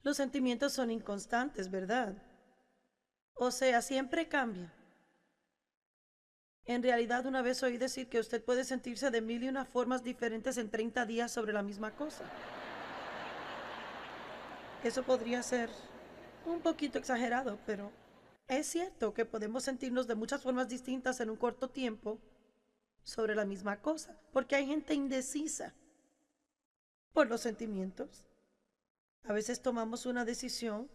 Los sentimientos son inconstantes, ¿verdad? O sea, siempre cambian. En realidad, una vez oí decir que usted puede sentirse de mil y una formas diferentes en 30 días sobre la misma cosa. Eso podría ser un poquito exagerado, pero es cierto que podemos sentirnos de muchas formas distintas en un corto tiempo sobre la misma cosa, porque hay gente indecisa por los sentimientos. A veces tomamos una decisión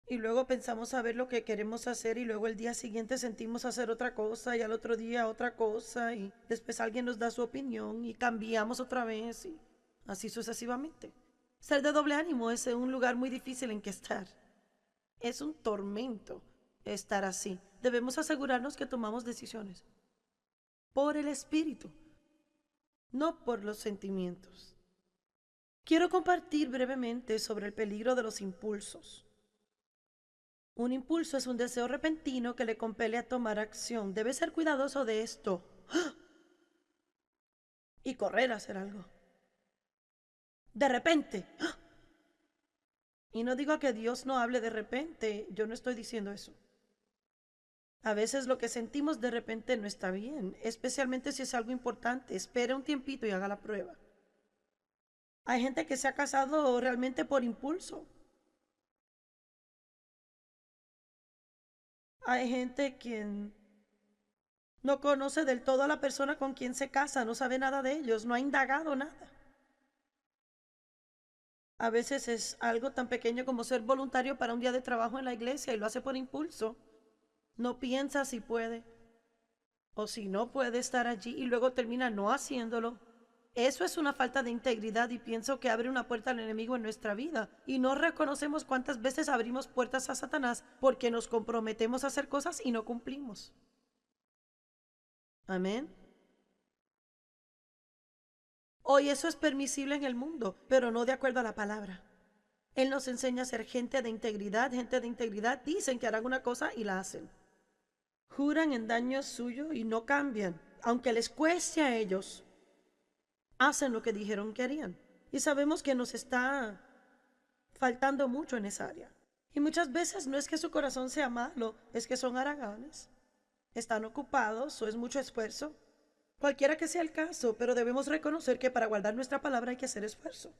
y luego pensamos saber lo que queremos hacer y luego el día siguiente sentimos hacer otra cosa y al otro día otra cosa y después alguien nos da su opinión y cambiamos otra vez y así sucesivamente. Ser de doble ánimo es un lugar muy difícil en que estar. Es un tormento estar así. Debemos asegurarnos que tomamos decisiones por el espíritu, no por los sentimientos. Quiero compartir brevemente sobre el peligro de los impulsos. Un impulso es un deseo repentino que le compele a tomar acción. Debe ser cuidadoso de esto y correr a hacer algo. De repente. Y no digo que Dios no hable de repente, yo no estoy diciendo eso. A veces lo que sentimos de repente no está bien, especialmente si es algo importante. Espere un tiempito y haga la prueba. Hay gente que se ha casado realmente por impulso. Hay gente quien no conoce del todo a la persona con quien se casa, no sabe nada de ellos, no ha indagado nada. A veces es algo tan pequeño como ser voluntario para un día de trabajo en la iglesia y lo hace por impulso. No piensa si puede o si no puede estar allí y luego termina no haciéndolo. Eso es una falta de integridad y pienso que abre una puerta al enemigo en nuestra vida. Y no reconocemos cuántas veces abrimos puertas a Satanás porque nos comprometemos a hacer cosas y no cumplimos. Amén. Hoy eso es permisible en el mundo, pero no de acuerdo a la palabra. Él nos enseña a ser gente de integridad. Gente de integridad dicen que harán una cosa y la hacen. Juran en daño suyo y no cambian. Aunque les cueste a ellos, hacen lo que dijeron que harían. Y sabemos que nos está faltando mucho en esa área. Y muchas veces no es que su corazón sea malo, es que son haraganes. Están ocupados o es mucho esfuerzo. Cualquiera que sea el caso, pero debemos reconocer que para guardar nuestra palabra hay que hacer esfuerzo.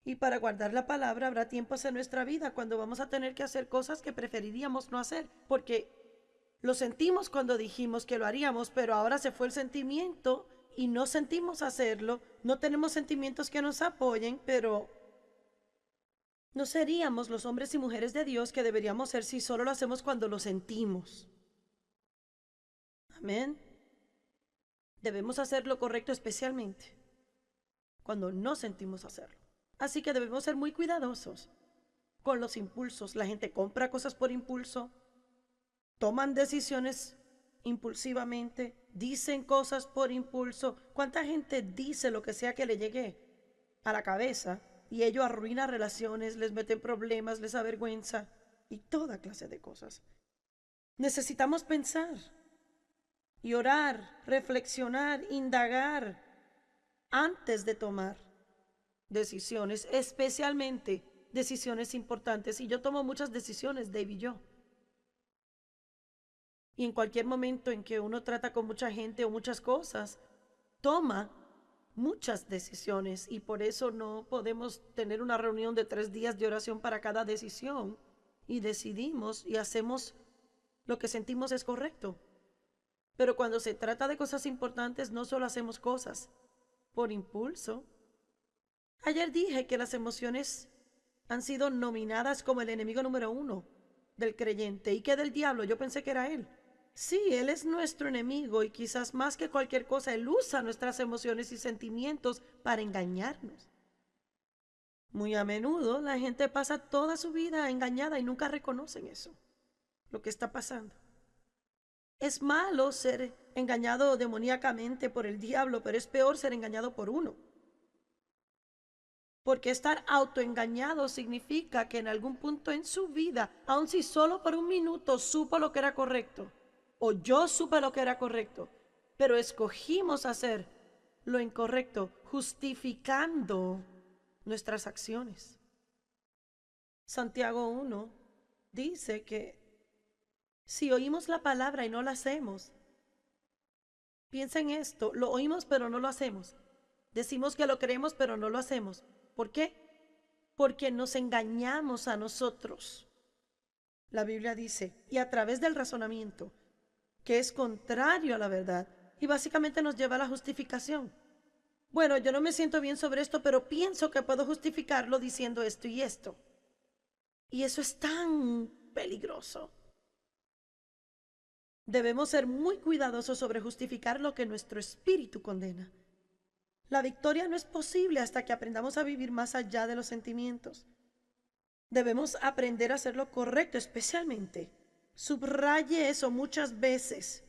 Y para guardar la palabra habrá tiempos en nuestra vida cuando vamos a tener que hacer cosas que preferiríamos no hacer, porque lo sentimos cuando dijimos que lo haríamos, pero ahora se fue el sentimiento y no sentimos hacerlo, no tenemos sentimientos que nos apoyen, pero no seríamos los hombres y mujeres de Dios que deberíamos ser si solo lo hacemos cuando lo sentimos. Amén. Debemos hacer lo correcto especialmente cuando no sentimos hacerlo. Así que debemos ser muy cuidadosos con los impulsos. La gente compra cosas por impulso, toman decisiones impulsivamente, dicen cosas por impulso. ¿Cuánta gente dice lo que sea que le llegue a la cabeza y ello arruina relaciones, les mete en problemas, les avergüenza y toda clase de cosas? Necesitamos pensar y orar, reflexionar, indagar antes de tomar decisiones, especialmente decisiones importantes. Y yo tomo muchas decisiones, Dave y yo. Y en cualquier momento en que uno trata con mucha gente o muchas cosas, toma muchas decisiones y por eso no podemos tener una reunión de 3 días de oración para cada decisión y decidimos y hacemos lo que sentimos es correcto. Pero cuando se trata de cosas importantes no solo hacemos cosas por impulso. Ayer dije que las emociones han sido nominadas como el enemigo número uno del creyente y que del diablo. Yo pensé que era él. Sí, él es nuestro enemigo y quizás más que cualquier cosa, él usa nuestras emociones y sentimientos para engañarnos. Muy a menudo la gente pasa toda su vida engañada y nunca reconocen eso, lo que está pasando. Es malo ser engañado demoníacamente por el diablo, pero es peor ser engañado por uno. Porque estar autoengañado significa que en algún punto en su vida, aun si solo por un minuto supo lo que era correcto, o yo supe lo que era correcto, pero escogimos hacer lo incorrecto, justificando nuestras acciones. Santiago 1 dice que si oímos la palabra y no la hacemos, piensa en esto, lo oímos pero no lo hacemos. Decimos que lo creemos pero no lo hacemos. ¿Por qué? Porque nos engañamos a nosotros. La Biblia dice, y a través del razonamiento, que es contrario a la verdad, y básicamente nos lleva a la justificación. Bueno, yo no me siento bien sobre esto, pero pienso que puedo justificarlo diciendo esto y esto. Y eso es tan peligroso. Debemos ser muy cuidadosos sobre justificar lo que nuestro espíritu condena. La victoria no es posible hasta que aprendamos a vivir más allá de los sentimientos. Debemos aprender a hacer lo correcto, especialmente. Subraye eso muchas veces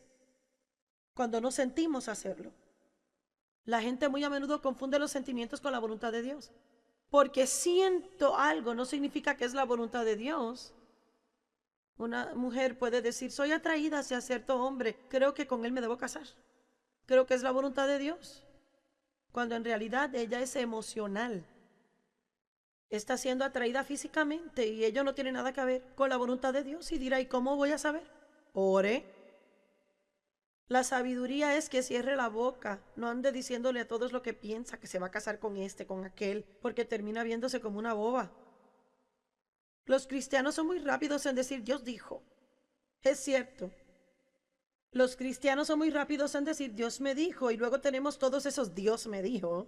cuando no sentimos hacerlo. La gente muy a menudo confunde los sentimientos con la voluntad de Dios. Porque siento algo no significa que es la voluntad de Dios. Una mujer puede decir, soy atraída hacia cierto hombre, creo que con él me debo casar. Creo que es la voluntad de Dios. Cuando en realidad ella es emocional. Está siendo atraída físicamente y ello no tiene nada que ver con la voluntad de Dios. Y dirá, ¿y cómo voy a saber? Ore. La sabiduría es que cierre la boca, no ande diciéndole a todos lo que piensa, que se va a casar con este, con aquel, porque termina viéndose como una boba. Los cristianos son muy rápidos en decir, Dios dijo. Es cierto. Los cristianos son muy rápidos en decir, Dios me dijo, y luego tenemos todos esos Dios me dijo.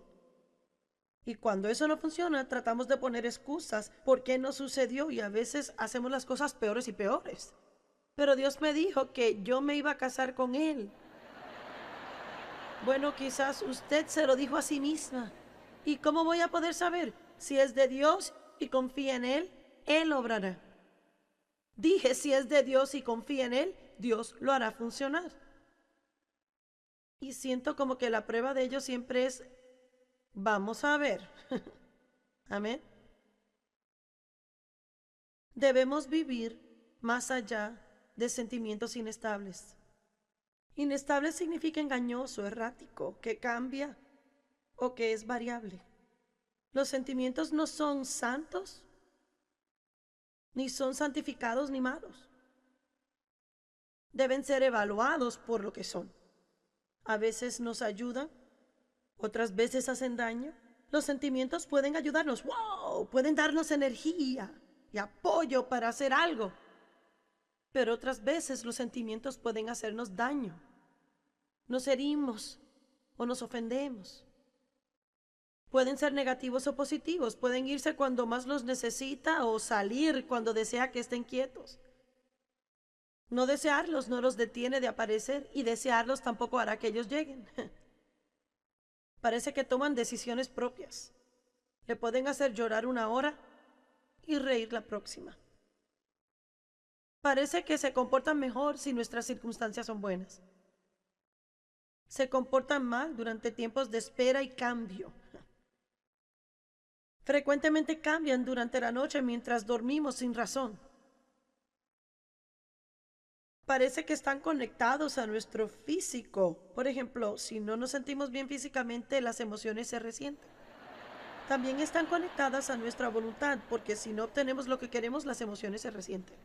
Y cuando eso no funciona, tratamos de poner excusas, ¿por qué no sucedió? Y a veces hacemos las cosas peores y peores. Pero Dios me dijo que yo me iba a casar con él. Bueno, quizás usted se lo dijo a sí misma. ¿Y cómo voy a poder saber? Si es de Dios y confía en él, él obrará. Dije, si es de Dios y confía en él, Dios lo hará funcionar. Y siento como que la prueba de ello siempre es, vamos a ver. Amén. Debemos vivir más allá de sentimientos inestables. Inestable significa engañoso, errático, que cambia o que es variable. Los sentimientos no son santos, ni son santificados ni malos. Deben ser evaluados por lo que son. A veces nos ayudan, otras veces hacen daño. Los sentimientos pueden ayudarnos, wow, pueden darnos energía y apoyo para hacer algo. Pero otras veces los sentimientos pueden hacernos daño. Nos herimos o nos ofendemos. Pueden ser negativos o positivos. Pueden irse cuando más los necesita o salir cuando desea que estén quietos. No desearlos no los detiene de aparecer y desearlos tampoco hará que ellos lleguen. Parece que toman decisiones propias. Le pueden hacer llorar una hora y reír la próxima. Parece que se comportan mejor si nuestras circunstancias son buenas. Se comportan mal durante tiempos de espera y cambio. Frecuentemente cambian durante la noche mientras dormimos sin razón. Parece que están conectados a nuestro físico. Por ejemplo, si no nos sentimos bien físicamente, las emociones se resienten. También están conectadas a nuestra voluntad, porque si no obtenemos lo que queremos, las emociones se resienten.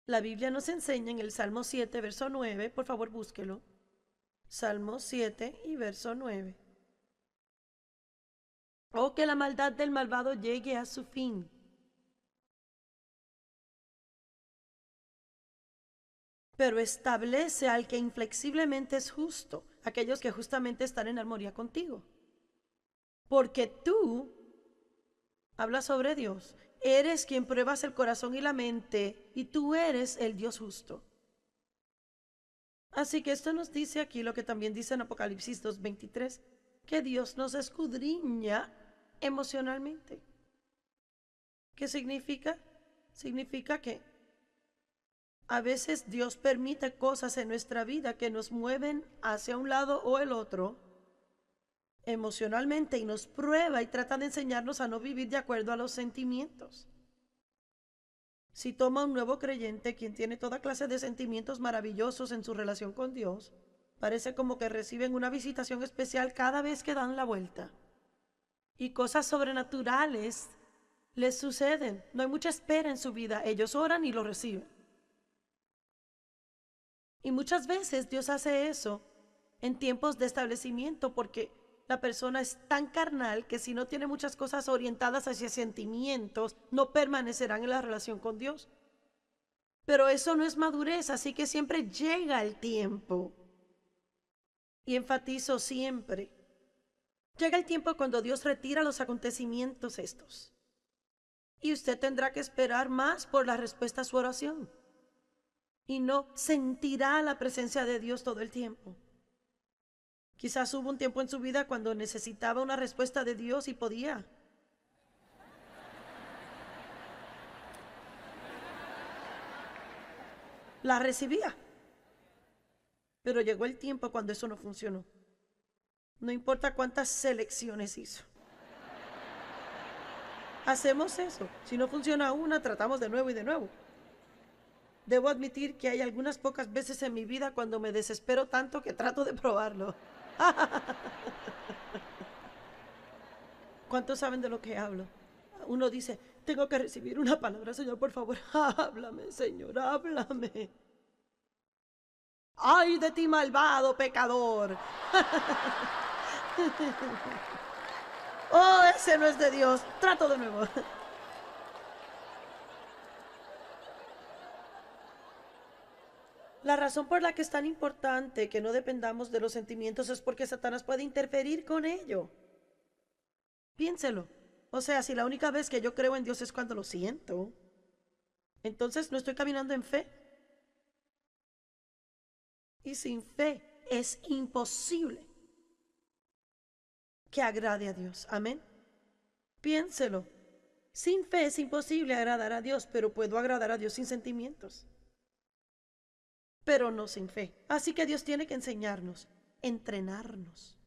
La Biblia nos enseña en el Salmo 7, verso 9, por favor búsquelo. Salmo 7 y verso 9. Oh, que la maldad del malvado llegue a su fin. Pero establece al que inflexiblemente es justo, aquellos que justamente están en armonía contigo. Porque tú, hablas sobre Dios, eres quien pruebas el corazón y la mente, y tú eres el Dios justo. Así que esto nos dice aquí lo que también dice en Apocalipsis 2:23, que Dios nos escudriña emocionalmente. ¿Qué significa? Significa que a veces Dios permite cosas en nuestra vida que nos mueven hacia un lado o el otro emocionalmente y nos prueba y trata de enseñarnos a no vivir de acuerdo a los sentimientos. Si toma un nuevo creyente, quien tiene toda clase de sentimientos maravillosos en su relación con Dios, parece como que reciben una visitación especial cada vez que dan la vuelta. y cosas sobrenaturales les suceden. No hay mucha espera en su vida. Ellos oran y lo reciben. Y muchas veces Dios hace eso en tiempos de establecimiento porque la persona es tan carnal que si no tiene muchas cosas orientadas hacia sentimientos, no permanecerán en la relación con Dios. Pero eso no es madurez, así que siempre llega el tiempo. Y enfatizo siempre, llega el tiempo cuando Dios retira los acontecimientos estos. Y usted tendrá que esperar más por la respuesta a su oración. Y no sentirá la presencia de Dios todo el tiempo. Quizás hubo un tiempo en su vida cuando necesitaba una respuesta de Dios y podía. La recibía. Pero llegó el tiempo cuando eso no funcionó. No importa cuántas selecciones hizo. Hacemos eso. Si no funciona una, tratamos de nuevo y de nuevo. Debo admitir que hay algunas pocas veces en mi vida cuando me desespero tanto que trato de probarlo. ¿Cuántos saben de lo que hablo? Uno dice, tengo que recibir una palabra, Señor, por favor, háblame, Señor, háblame. ¡Ay de ti, malvado pecador! Oh, ese no es de Dios. Trato de nuevo. La razón por la que es tan importante que no dependamos de los sentimientos es porque Satanás puede interferir con ello. Piénselo. O sea, si la única vez que yo creo en Dios es cuando lo siento, entonces no estoy caminando en fe. Y sin fe es imposible que agrade a Dios. Amén. Piénselo. Sin fe es imposible agradar a Dios, pero puedo agradar a Dios sin sentimientos. Pero no sin fe. Así que Dios tiene que enseñarnos, entrenarnos.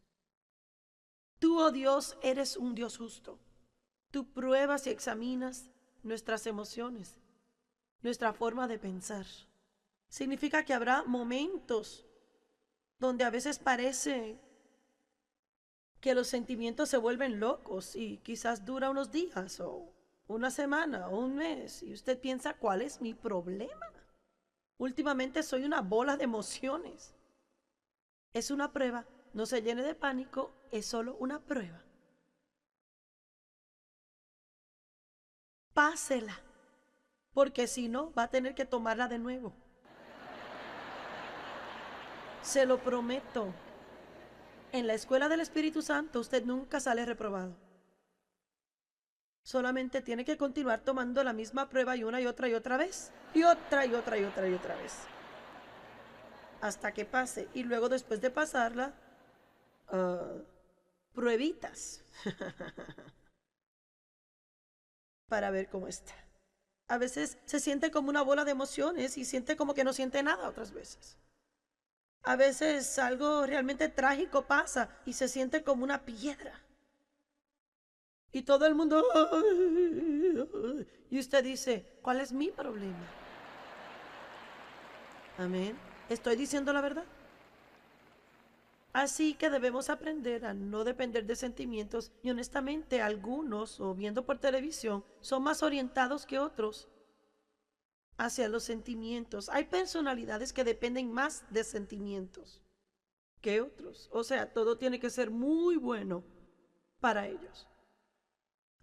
Tú, oh Dios, eres un Dios justo. Tú pruebas y examinas nuestras emociones, nuestra forma de pensar. Significa que habrá momentos donde a veces parece que los sentimientos se vuelven locos y quizás dura unos días o una semana o un mes y usted piensa, ¿cuál es mi problema? Últimamente soy una bola de emociones. Es una prueba, no se llene de pánico, es solo una prueba. Pásela, porque si no, va a tener que tomarla de nuevo. Se lo prometo. En la escuela del Espíritu Santo usted nunca sale reprobado. Solamente tiene que continuar tomando la misma prueba y una y otra vez. Y otra y otra y otra y otra vez. Hasta que pase. Y luego después de pasarla, pruebitas. Para ver cómo está. A veces se siente como una bola de emociones y siente como que no siente nada otras veces. A veces algo realmente trágico pasa y se siente como una piedra. Y todo el mundo... Y usted dice, ¿cuál es mi problema? Amén. ¿Estoy diciendo la verdad? Así que debemos aprender a no depender de sentimientos y honestamente algunos, o viendo por televisión, son más orientados que otros hacia los sentimientos. Hay personalidades que dependen más de sentimientos que otros. O sea, todo tiene que ser muy bueno para ellos.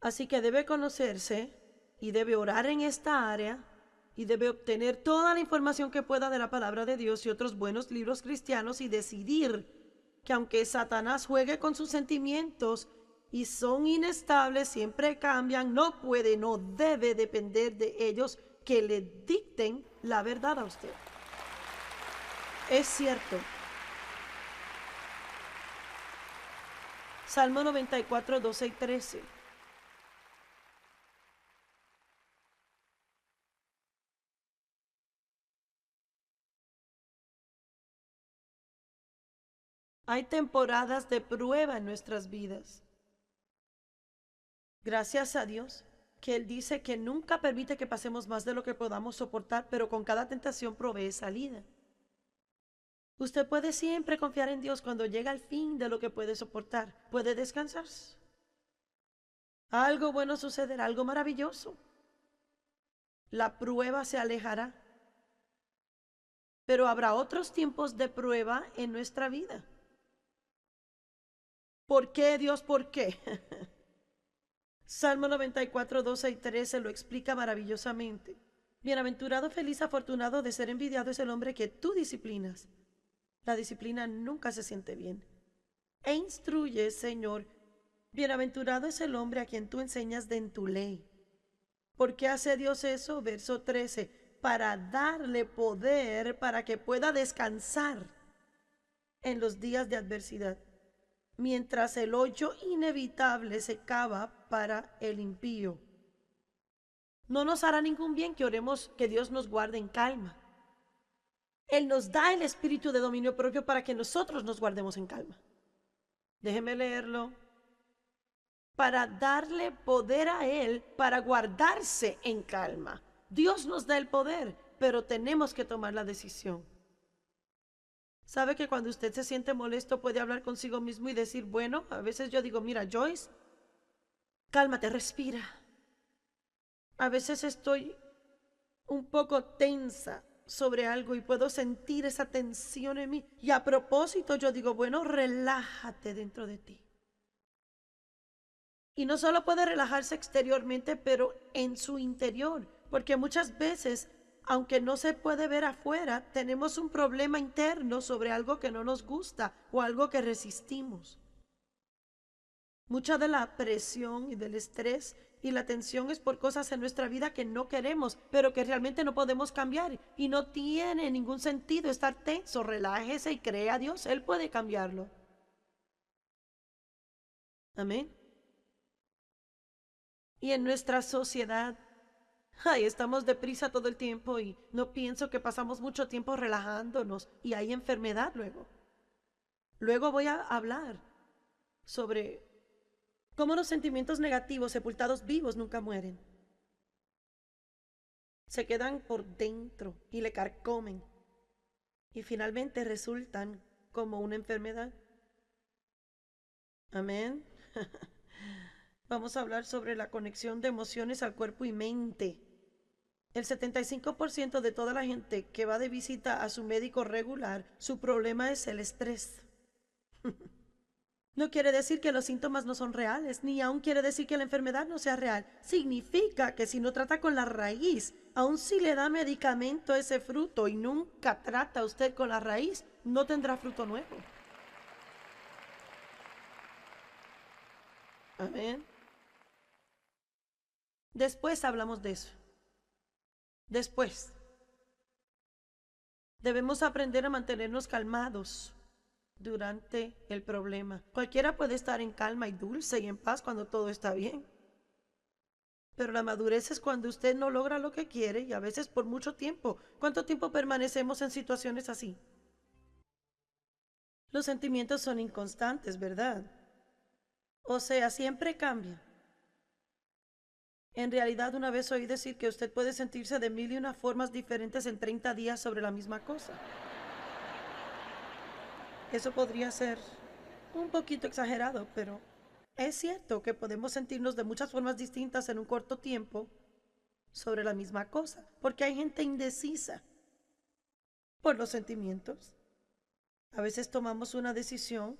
Así que debe conocerse y debe orar en esta área y debe obtener toda la información que pueda de la palabra de Dios y otros buenos libros cristianos y decidir que aunque Satanás juegue con sus sentimientos y son inestables, siempre cambian, no puede, no debe depender de ellos que le dicten la verdad a usted. Es cierto. Salmo 94, 12 y 13. Hay temporadas de prueba en nuestras vidas. Gracias a Dios que Él dice que nunca permite que pasemos más de lo que podamos soportar, pero con cada tentación provee salida. Usted puede siempre confiar en Dios cuando llega al fin de lo que puede soportar. Puede descansar. Algo bueno sucederá, algo maravilloso. La prueba se alejará. Pero habrá otros tiempos de prueba en nuestra vida. ¿Por qué, Dios? ¿Por qué? Salmo 94, 12 y 13 lo explica maravillosamente. Bienaventurado, feliz, afortunado, de ser envidiado es el hombre que tú disciplinas. La disciplina nunca se siente bien. E instruye, Señor. Bienaventurado es el hombre a quien tú enseñas de en tu ley. ¿Por qué hace Dios eso? Verso 13. Para darle poder para que pueda descansar en los días de adversidad, mientras el hoyo inevitable se cava para el impío. No nos hará ningún bien que oremos que Dios nos guarde en calma. Él nos da el espíritu de dominio propio para que nosotros nos guardemos en calma. Déjeme leerlo. Para darle poder a Él para guardarse en calma. Dios nos da el poder, pero tenemos que tomar la decisión. ¿Sabe que cuando usted se siente molesto puede hablar consigo mismo y decir, bueno, a veces yo digo, mira, Joyce, cálmate, respira. A veces estoy un poco tensa sobre algo y puedo sentir esa tensión en mí. Y a propósito yo digo, bueno, relájate dentro de ti. Y no solo puede relajarse exteriormente, pero en su interior. Porque muchas veces, aunque no se puede ver afuera, tenemos un problema interno sobre algo que no nos gusta o algo que resistimos. Mucha de la presión y del estrés y la tensión es por cosas en nuestra vida que no queremos, pero que realmente no podemos cambiar. Y no tiene ningún sentido estar tenso. Relájese y crea a Dios. Él puede cambiarlo. Amén. Y en nuestra sociedad, ay, estamos deprisa todo el tiempo y no pienso que pasamos mucho tiempo relajándonos y hay enfermedad luego. Luego voy a hablar sobre cómo los sentimientos negativos sepultados vivos nunca mueren. Se quedan por dentro y le carcomen y finalmente resultan como una enfermedad. Amén. Vamos a hablar sobre la conexión de emociones al cuerpo y mente. El 75% de toda la gente que va de visita a su médico regular, su problema es el estrés. No quiere decir que los síntomas no son reales, ni aún quiere decir que la enfermedad no sea real. Significa que si no trata con la raíz, aun si le da medicamento a ese fruto y nunca trata usted con la raíz, no tendrá fruto nuevo. Amén. Después hablamos de eso. Después. Debemos aprender a mantenernos calmados durante el problema. Cualquiera puede estar en calma y dulce y en paz cuando todo está bien. Pero la madurez es cuando usted no logra lo que quiere y a veces por mucho tiempo. ¿Cuánto tiempo permanecemos en situaciones así? Los sentimientos son inconstantes, ¿verdad? O sea, siempre cambian. En realidad, una vez oí decir que usted puede sentirse de 1001 formas diferentes en 30 días sobre la misma cosa. Eso podría ser un poquito exagerado, pero es cierto que podemos sentirnos de muchas formas distintas en un corto tiempo sobre la misma cosa, porque hay gente indecisa por los sentimientos. A veces tomamos una decisión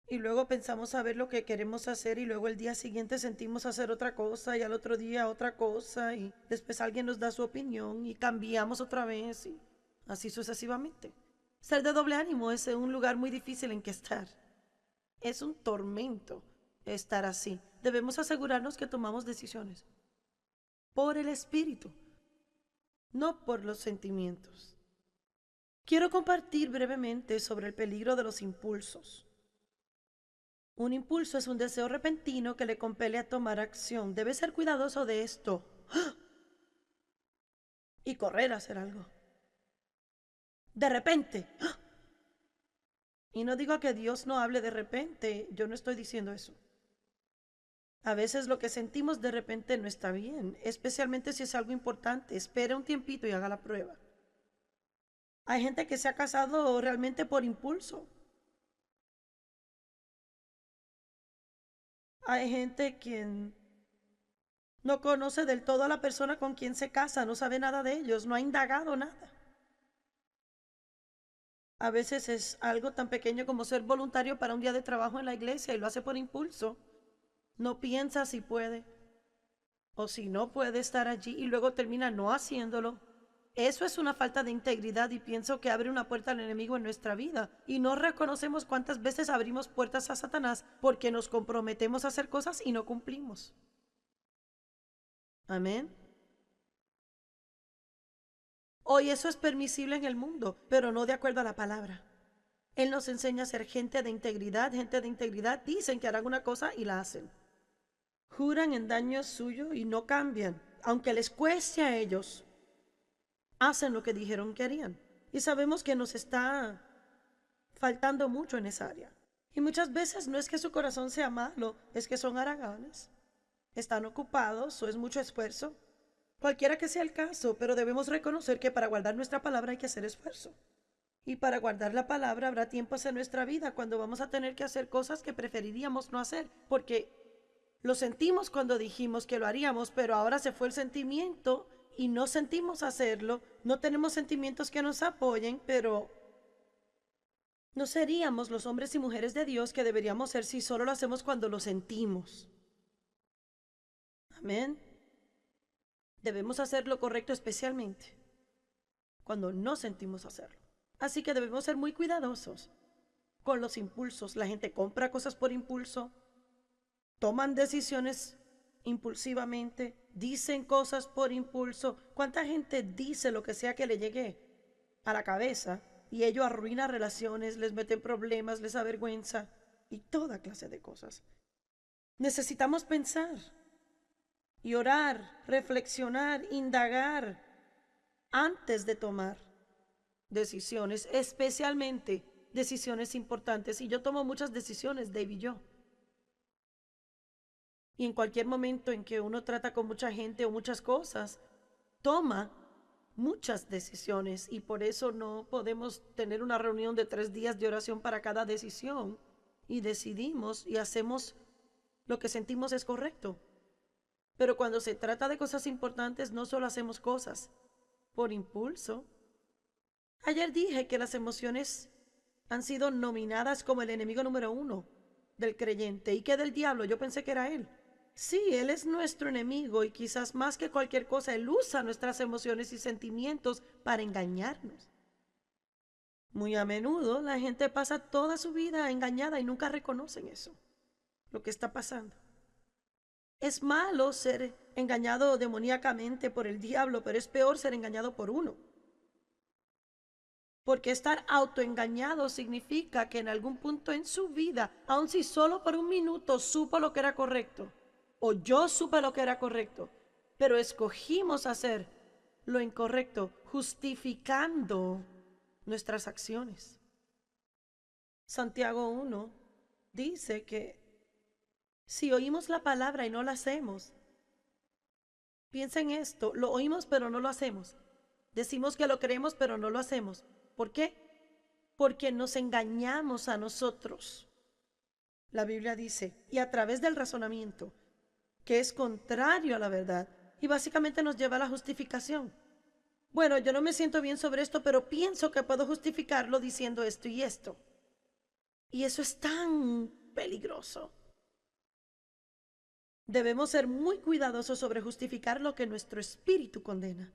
y luego pensamos saber lo que queremos hacer y luego el día siguiente sentimos hacer otra cosa y al otro día otra cosa y después alguien nos da su opinión y cambiamos otra vez y así sucesivamente. Ser de doble ánimo es un lugar muy difícil en que estar. Es un tormento estar así. Debemos asegurarnos que tomamos decisiones por el espíritu, no por los sentimientos. Quiero compartir brevemente sobre el peligro de los impulsos. Un impulso es un deseo repentino que le compele a tomar acción. Debe ser cuidadoso de esto y correr a hacer algo. De repente. Y no digo que Dios no hable de repente, yo no estoy diciendo eso. A veces lo que sentimos de repente no está bien, especialmente si es algo importante. Espere un tiempito y haga la prueba. Hay gente que se ha casado realmente por impulso. Hay gente quien no conoce del todo a la persona con quien se casa, no sabe nada de ellos, no ha indagado nada. A veces es algo tan pequeño como ser voluntario para un día de trabajo en la iglesia y lo hace por impulso. No piensa si puede o si no puede estar allí y luego termina no haciéndolo. Eso es una falta de integridad y pienso que abre una puerta al enemigo en nuestra vida y no reconocemos cuántas veces abrimos puertas a Satanás porque nos comprometemos a hacer cosas y no cumplimos. Amén. Hoy eso es permisible en el mundo, pero no de acuerdo a la palabra. Él nos enseña a ser gente de integridad. Gente de integridad dicen que harán una cosa y la hacen. Juran en daño suyo y no cambian. Aunque les cueste a ellos, hacen lo que dijeron que harían. Y sabemos que nos está faltando mucho en esa área. Y muchas veces no es que su corazón sea malo, es que son haraganes. Están ocupados o es mucho esfuerzo. Cualquiera que sea el caso, pero debemos reconocer que para guardar nuestra palabra hay que hacer esfuerzo. Y para guardar la palabra habrá tiempos en nuestra vida cuando vamos a tener que hacer cosas que preferiríamos no hacer, porque lo sentimos cuando dijimos que lo haríamos, pero ahora se fue el sentimiento y no sentimos hacerlo. No tenemos sentimientos que nos apoyen, pero no seríamos los hombres y mujeres de Dios que deberíamos ser si solo lo hacemos cuando lo sentimos. Amén. Debemos hacer lo correcto especialmente cuando no sentimos hacerlo. Así que debemos ser muy cuidadosos con los impulsos. La gente compra cosas por impulso, toman decisiones impulsivamente, dicen cosas por impulso. ¿Cuánta gente dice lo que sea que le llegue a la cabeza y ello arruina relaciones, les mete problemas, les avergüenza y toda clase de cosas? Necesitamos pensar y orar, reflexionar, indagar antes de tomar decisiones, especialmente decisiones importantes. Y yo tomo muchas decisiones, Dave y yo. Y en cualquier momento en que uno trata con mucha gente o muchas cosas, toma muchas decisiones y por eso no podemos tener una reunión de 3 días de oración para cada decisión y decidimos y hacemos lo que sentimos es correcto. Pero cuando se trata de cosas importantes no solo hacemos cosas por impulso. Ayer dije que las emociones han sido nominadas como el enemigo número 1 del creyente y que del diablo. Yo pensé que era él. Sí, él es nuestro enemigo y quizás más que cualquier cosa, él usa nuestras emociones y sentimientos para engañarnos. Muy a menudo la gente pasa toda su vida engañada y nunca reconocen eso, lo que está pasando. Es malo ser engañado demoníacamente por el diablo, pero es peor ser engañado por uno. Porque estar autoengañado significa que en algún punto en su vida, aun si solo por un minuto supo lo que era correcto, o yo supe lo que era correcto, pero escogimos hacer lo incorrecto, justificando nuestras acciones. Santiago 1 dice que si oímos la palabra y no la hacemos, piensen esto, lo oímos pero no lo hacemos. Decimos que lo creemos pero no lo hacemos. ¿Por qué? Porque nos engañamos a nosotros. La Biblia dice, y a través del razonamiento, que es contrario a la verdad, y básicamente nos lleva a la justificación. Bueno, yo no me siento bien sobre esto, pero pienso que puedo justificarlo diciendo esto y esto. Y eso es tan peligroso. Debemos ser muy cuidadosos sobre justificar lo que nuestro espíritu condena.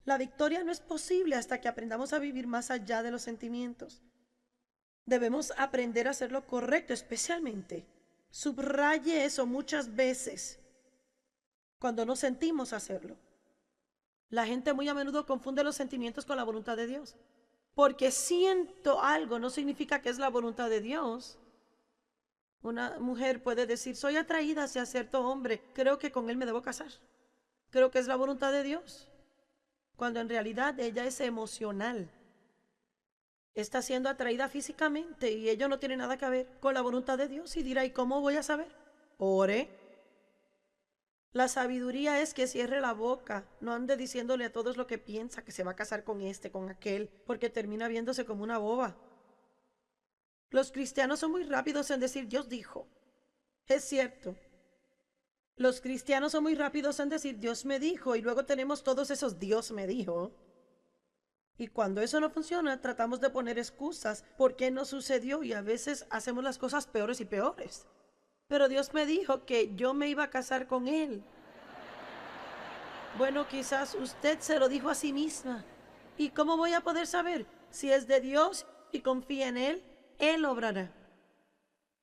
La victoria no es posible hasta que aprendamos a vivir más allá de los sentimientos. Debemos aprender a hacer lo correcto, especialmente. Subraye eso muchas veces cuando no sentimos hacerlo. La gente muy a menudo confunde los sentimientos con la voluntad de Dios. Porque siento algo no significa que es la voluntad de Dios. Una mujer puede decir, soy atraída hacia cierto hombre, creo que con él me debo casar. Creo que es la voluntad de Dios. Cuando en realidad ella es emocional. Está siendo atraída físicamente y ello no tiene nada que ver con la voluntad de Dios. Y dirá, ¿y cómo voy a saber? Ore. La sabiduría es que cierre la boca, no ande diciéndole a todos lo que piensa, que se va a casar con este, con aquel, porque termina viéndose como una boba. Los cristianos son muy rápidos en decir, Dios dijo. Es cierto. Los cristianos son muy rápidos en decir Dios me dijo y luego tenemos todos esos Dios me dijo. Y cuando eso no funciona, tratamos de poner excusas por qué no sucedió y a veces hacemos las cosas peores y peores. Pero Dios me dijo que yo me iba a casar con Él. Bueno, quizás usted se lo dijo a sí misma. ¿Y cómo voy a poder saber? Si es de Dios y confía en Él, Él obrará.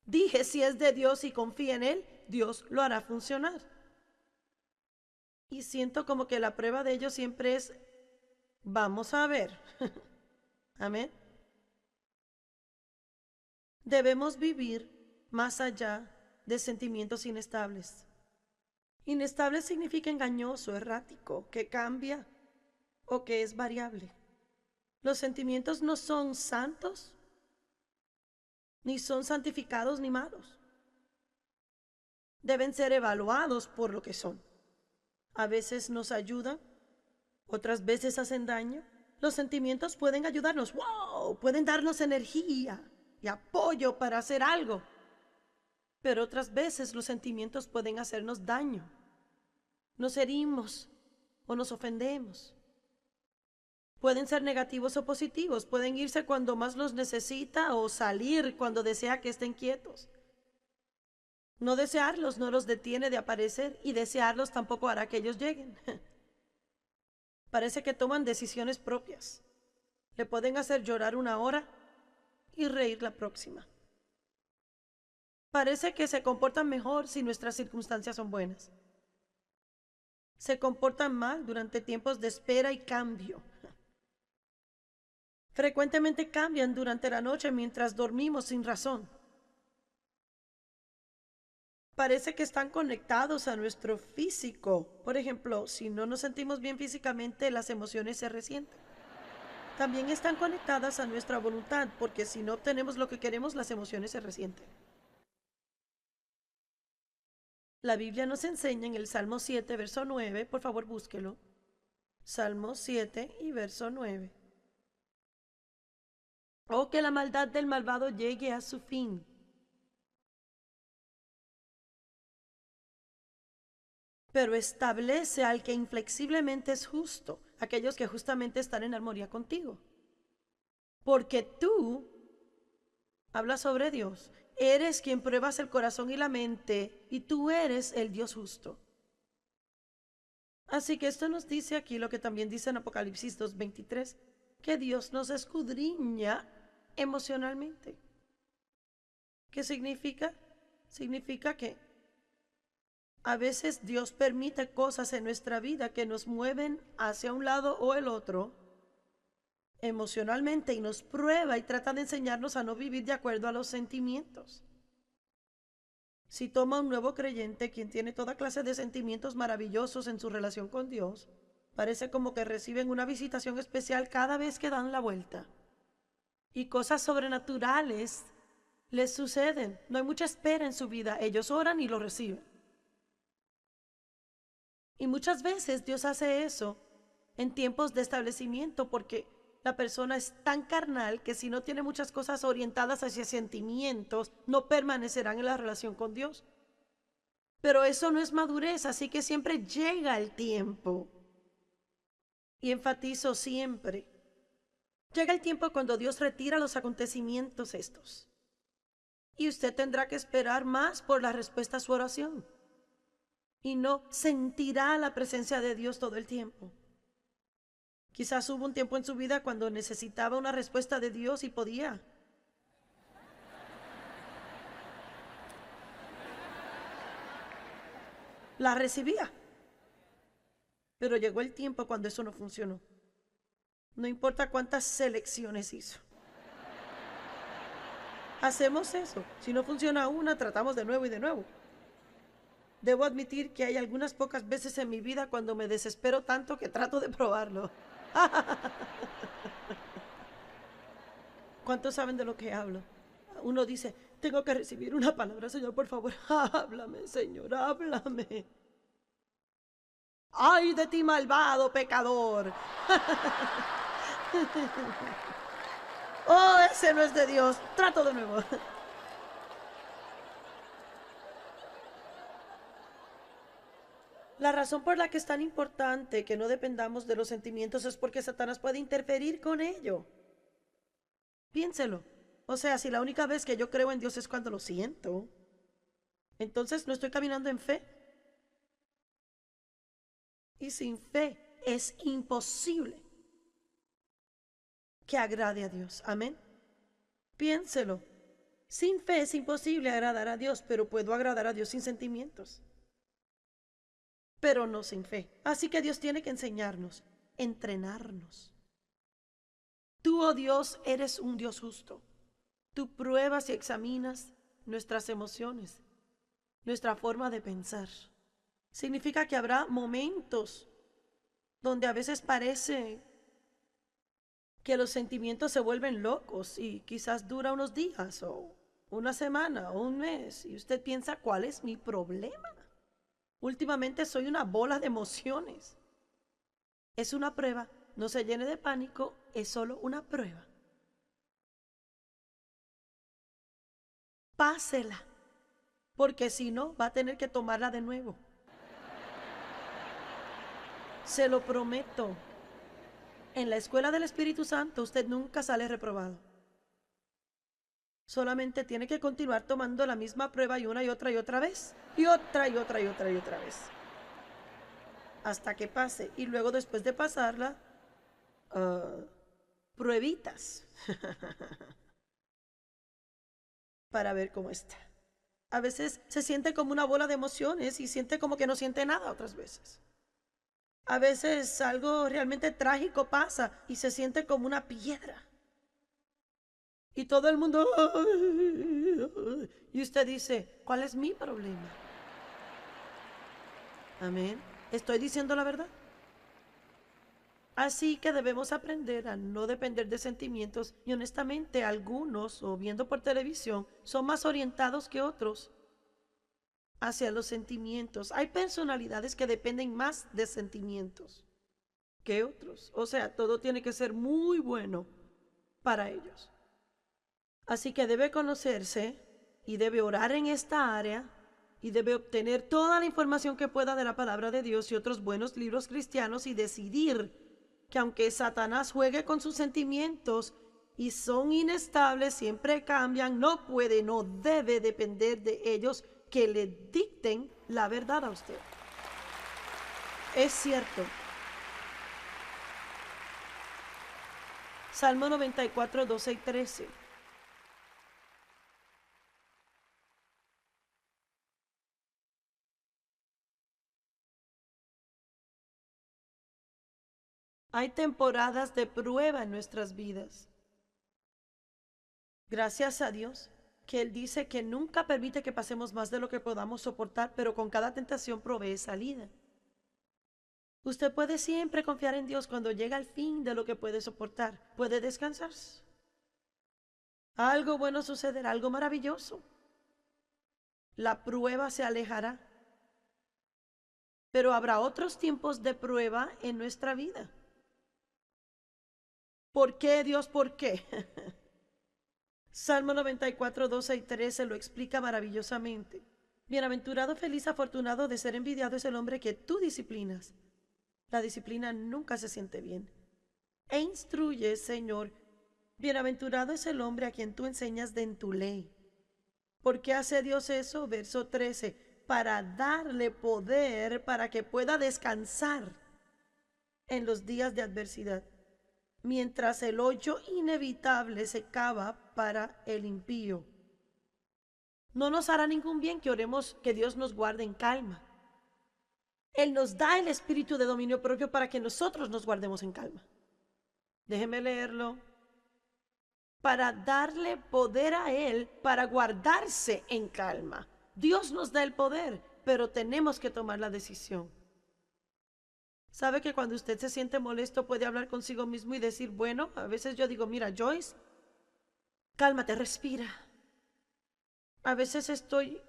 Dije, si es de Dios y confía en Él, Dios lo hará funcionar. Y siento como que la prueba de ello siempre es, vamos a ver. Amén. Debemos vivir más allá de sentimientos inestables. Inestable significa engañoso, errático, que cambia o que es variable. Los sentimientos no son santos, ni son santificados ni malos. Deben ser evaluados por lo que son. A veces nos ayudan, otras veces hacen daño. Los sentimientos pueden ayudarnos, wow, pueden darnos energía y apoyo para hacer algo. Pero otras veces los sentimientos pueden hacernos daño. Nos herimos o nos ofendemos. Pueden ser negativos o positivos, pueden irse cuando más los necesita o salir cuando desea que estén quietos. No desearlos no los detiene de aparecer y desearlos tampoco hará que ellos lleguen. Parece que toman decisiones propias. Le pueden hacer llorar una hora y reír la próxima. Parece que se comportan mejor si nuestras circunstancias son buenas. Se comportan mal durante tiempos de espera y cambio. Frecuentemente cambian durante la noche mientras dormimos sin razón. Parece que están conectados a nuestro físico. Por ejemplo, si no nos sentimos bien físicamente, las emociones se resienten. También están conectadas a nuestra voluntad, porque si no obtenemos lo que queremos, las emociones se resienten. La Biblia nos enseña en el Salmo 7, verso 9, por favor búsquelo. Salmo 7 y verso 9. Oh, que la maldad del malvado llegue a su fin. Pero establece al que inflexiblemente es justo, aquellos que justamente están en armonía contigo. Porque tú, habla sobre Dios, eres quien pruebas el corazón y la mente, y tú eres el Dios justo. Así que esto nos dice aquí lo que también dice en Apocalipsis 2:23, que Dios nos escudriña emocionalmente. ¿Qué significa? Significa que a veces Dios permite cosas en nuestra vida que nos mueven hacia un lado o el otro emocionalmente y nos prueba y trata de enseñarnos a no vivir de acuerdo a los sentimientos. Si toma un nuevo creyente, quien tiene toda clase de sentimientos maravillosos en su relación con Dios, parece como que reciben una visitación especial cada vez que dan la vuelta. Y cosas sobrenaturales les suceden. No hay mucha espera en su vida. Ellos oran y lo reciben. Y muchas veces Dios hace eso en tiempos de establecimiento porque la persona es tan carnal que si no tiene muchas cosas orientadas hacia sentimientos, no permanecerán en la relación con Dios. Pero eso no es madurez, así que siempre llega el tiempo. Y enfatizo siempre. Llega el tiempo cuando Dios retira los acontecimientos estos. Y usted tendrá que esperar más por la respuesta a su oración. Y no sentirá la presencia de Dios todo el tiempo. Quizás hubo un tiempo en su vida cuando necesitaba una respuesta de Dios y podía. La recibía. Pero llegó el tiempo cuando eso no funcionó. No importa cuántas selecciones hizo. Hacemos eso. Si no funciona una, tratamos de nuevo y de nuevo. Debo admitir que hay algunas pocas veces en mi vida cuando me desespero tanto que trato de probarlo. ¿Cuántos saben de lo que hablo? Uno dice, tengo que recibir una palabra, Señor, por favor, háblame, Señor, háblame. ¡Ay de ti, malvado pecador! Oh, ese no es de Dios. Trato de nuevo. La razón por la que es tan importante que no dependamos de los sentimientos es porque Satanás puede interferir con ello. Piénselo. O sea, si la única vez que yo creo en Dios es cuando lo siento, entonces no estoy caminando en fe. Y sin fe es imposible que agrade a Dios. Amén. Piénselo. Sin fe es imposible agradar a Dios, pero puedo agradar a Dios sin sentimientos, pero no sin fe. Así que Dios tiene que enseñarnos, entrenarnos. Tú, oh Dios, eres un Dios justo. Tú pruebas y examinas nuestras emociones, nuestra forma de pensar. Significa que habrá momentos donde a veces parece que los sentimientos se vuelven locos y quizás dura unos días o una semana o un mes y usted piensa, ¿cuál es mi problema? Últimamente soy una bola de emociones. Es una prueba, no se llene de pánico, es solo una prueba. Pásela, porque si no va a tener que tomarla de nuevo. Se lo prometo. En la escuela del Espíritu Santo usted nunca sale reprobado. Solamente tiene que continuar tomando la misma prueba y una y otra vez. Y otra y otra y otra y otra vez. Hasta que pase. Y luego después de pasarla, pruebitas. Para ver cómo está. A veces se siente como una bola de emociones y siente como que no siente nada otras veces. A veces algo realmente trágico pasa y se siente como una piedra. Y todo el mundo... Y usted dice, ¿cuál es mi problema? Amén. ¿Estoy diciendo la verdad? Así que debemos aprender a no depender de sentimientos y honestamente algunos, o viendo por televisión, son más orientados que otros hacia los sentimientos. Hay personalidades que dependen más de sentimientos que otros. O sea, todo tiene que ser muy bueno para ellos. Así que debe conocerse y debe orar en esta área y debe obtener toda la información que pueda de la palabra de Dios y otros buenos libros cristianos y decidir que aunque Satanás juegue con sus sentimientos y son inestables, siempre cambian, no puede, no debe depender de ellos que le dicten la verdad a usted. Es cierto. Salmo 94, 12 y 13. Hay temporadas de prueba en nuestras vidas. Gracias a Dios que Él dice que nunca permite que pasemos más de lo que podamos soportar, pero con cada tentación provee salida. Usted puede siempre confiar en Dios cuando llega al fin de lo que puede soportar. Puede descansar. Algo bueno sucederá, algo maravilloso. La prueba se alejará. Pero habrá otros tiempos de prueba en nuestra vida. ¿Por qué, Dios? ¿Por qué? Salmo 94, 12 y 13 lo explica maravillosamente. Bienaventurado, feliz, afortunado de ser envidiado es el hombre que tú disciplinas. La disciplina nunca se siente bien. E instruye, Señor. Bienaventurado es el hombre a quien tú enseñas de en tu ley. ¿Por qué hace Dios eso? Verso 13. Para darle poder para que pueda descansar en los días de adversidad, mientras el hoyo inevitable se cava para el impío. No nos hará ningún bien que oremos que Dios nos guarde en calma. Él nos da el espíritu de dominio propio para que nosotros nos guardemos en calma. Déjeme leerlo. Para darle poder a Él para guardarse en calma. Dios nos da el poder, pero tenemos que tomar la decisión. ¿Sabe que cuando usted se siente molesto puede hablar consigo mismo y decir, bueno, a veces yo digo, mira, Joyce, cálmate, respira. A veces estoy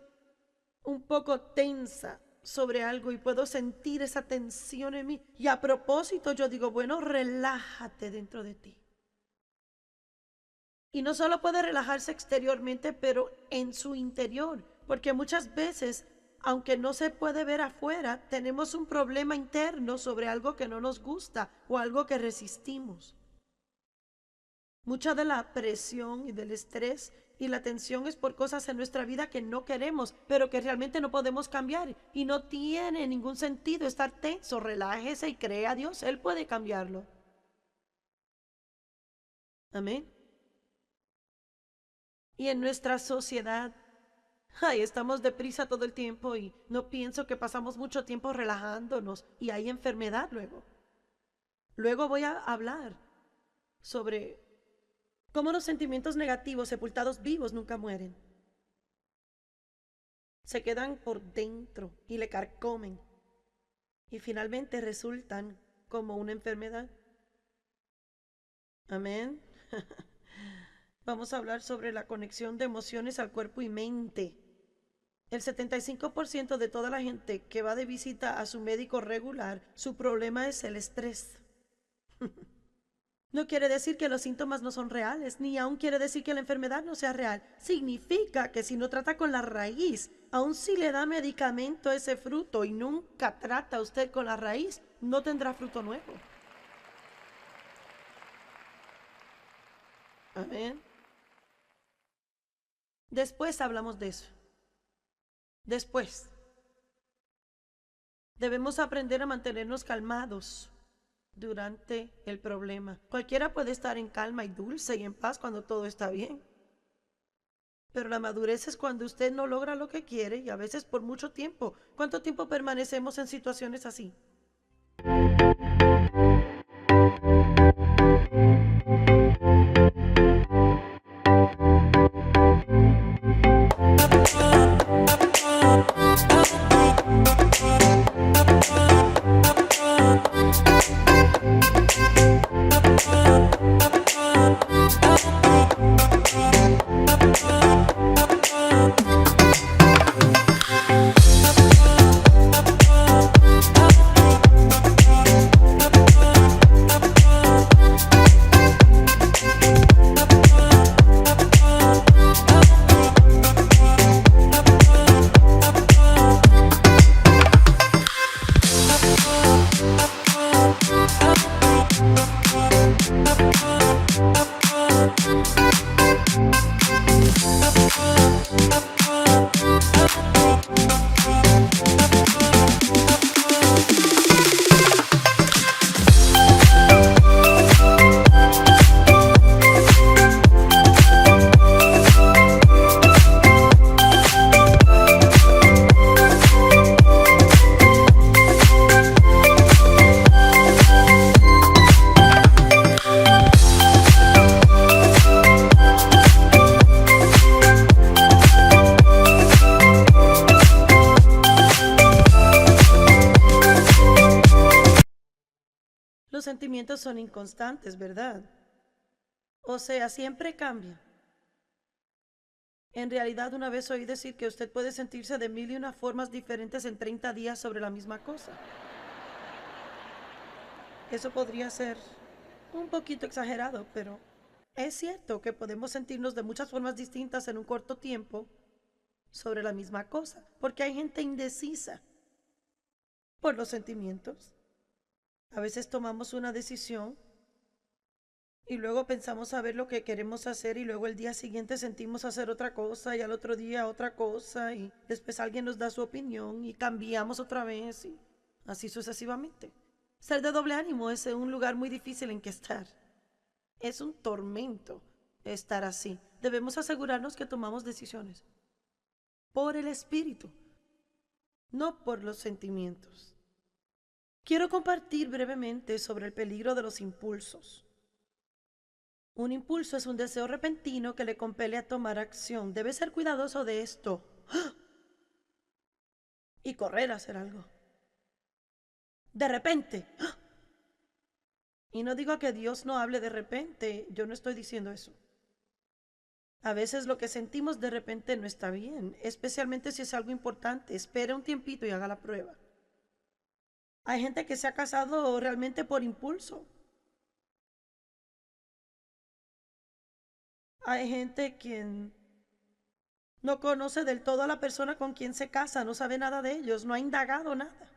un poco tensa sobre algo y puedo sentir esa tensión en mí. Y a propósito yo digo, bueno, relájate dentro de ti. Y no solo puede relajarse exteriormente, pero en su interior, porque muchas veces aunque no se puede ver afuera, tenemos un problema interno sobre algo que no nos gusta o algo que resistimos. Mucha de la presión y del estrés y la tensión es por cosas en nuestra vida que no queremos, pero que realmente no podemos cambiar. Y no tiene ningún sentido estar tenso. Relájese y cree a Dios. Él puede cambiarlo. Amén. Y en nuestra sociedad, ay, estamos deprisa todo el tiempo y no pienso que pasamos mucho tiempo relajándonos y hay enfermedad luego. Luego voy a hablar sobre cómo los sentimientos negativos sepultados vivos nunca mueren. Se quedan por dentro y le carcomen y finalmente resultan como una enfermedad. Amén. Vamos a hablar sobre la conexión de emociones al cuerpo y mente. El 75% de toda la gente que va de visita a su médico regular, su problema es el estrés. No quiere decir que los síntomas no son reales, ni aún quiere decir que la enfermedad no sea real. Significa que si no trata con la raíz, aun si le da medicamento a ese fruto y nunca trata usted con la raíz, no tendrá fruto nuevo. Amén. Después hablamos de eso. Después. Debemos aprender a mantenernos calmados durante el problema. Cualquiera puede estar en calma y dulce y en paz cuando todo está bien. Pero la madurez es cuando usted no logra lo que quiere y a veces por mucho tiempo. ¿Cuánto tiempo permanecemos en situaciones así? Los sentimientos son inconstantes, ¿verdad? O sea, siempre cambian. En realidad, una vez oí decir que usted puede sentirse de 1001 formas diferentes en 30 días sobre la misma cosa. Eso podría ser un poquito exagerado, pero es cierto que podemos sentirnos de muchas formas distintas en un corto tiempo sobre la misma cosa, porque hay gente indecisa por los sentimientos. A veces tomamos una decisión y luego pensamos saber lo que queremos hacer y luego el día siguiente sentimos hacer otra cosa y al otro día otra cosa y después alguien nos da su opinión y cambiamos otra vez y así sucesivamente. Ser de doble ánimo es un lugar muy difícil en que estar. Es un tormento estar así. Debemos asegurarnos que tomamos decisiones por el espíritu, no por los sentimientos. Quiero compartir brevemente sobre el peligro de los impulsos. Un impulso es un deseo repentino que le compele a tomar acción. Debe ser cuidadoso de esto y correr a hacer algo. De repente. Y no digo que Dios no hable de repente, yo no estoy diciendo eso. A veces lo que sentimos de repente no está bien, especialmente si es algo importante. Espere un tiempito y haga la prueba. Hay gente que se ha casado realmente por impulso. Hay gente quien No conoce del todo a la persona con quien se casa, no sabe nada de ellos, no ha indagado nada.